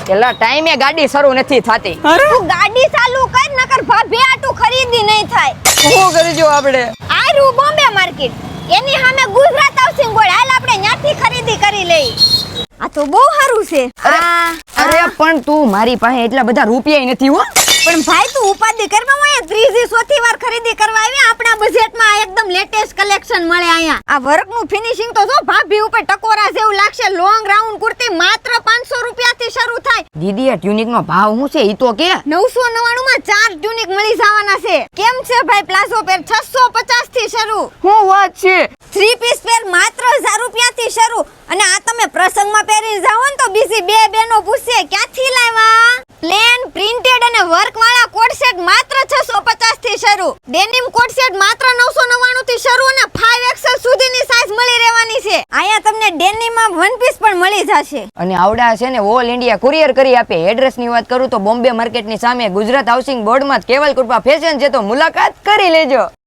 પેલા ટાઈમે ગાડી શરૂ નથી થતી. તું ગાડી ચાલુ કર નકર ભાભી આટું ખરીદી નહીં થાય. શું કરજો આપણે? આ રૂ બોમ્બે માર્કેટ એની સામે ગુજરાત હાઉસિંગ બોર્ડ હાલ આપણે ત્યાંથી ખરીદી કરી લઈ. આ તો બહુ સારું છે. અરે પણ તું મારી પાસે એટલા બધા રૂપિયા નથી હો. પણ ભાઈ તું ઉપાધિ કરવા માં ત્રીજી ચોથી વાર ખરીદી કરવા આવ્યા. આપણા બજેટમાં એકદમ લેટેસ્ટ કલેક્શન મળે અહીંયા. આ વર્કનું ફિનિશિંગ તો જો ભાભી ઉપર ટકોરા જેવું લાગશે. લોંગ રાઉન્ડ કુર્તી માત્ર 500 રૂપિયાથી શરૂ થાય. દીદી આ ટ્યુનિકનો ભાવ શું છે ઈ તો કે? 999 માં 4 ટ્યુનિક મળી જવાના છે. કેમ છે ભાઈ પ્લાઝો પેર 650 થી શરૂ. શું વાત છે? 3 પીસ પેર માત્ર 1000 રૂપિયાથી શરૂ. અને આ તમે પ્રસંગમાં પહેરી જાવ ને તો બીજી બે બેનો પૂછશે ક્યાંથી લાવ્યા. પ્લેન પ્રિન્ટેડ અને વર્ક વાળા કોટ સેટ માત્ર 650 થી શરૂ. ડેનિમ કોટ સેટ માત્ર 999 થી શરૂ અને 5XL સુધીની સાઈઝ મળી રહેવાની છે. અહીંયા તમને ડેનિમમાં વન પીસ પણ મળી જશે. અને આવડા છે ને ઓલ ઇન્ડિયા કુરિયર કરી આપે. એડ્રેસની વાત કરું તો બોમ્બે માર્કેટની સામે ગુજરાત હાઉસિંગ બોર્ડમાં કેવલ કૃપા ફેશન છે, તો મુલાકાત કરી લેજો.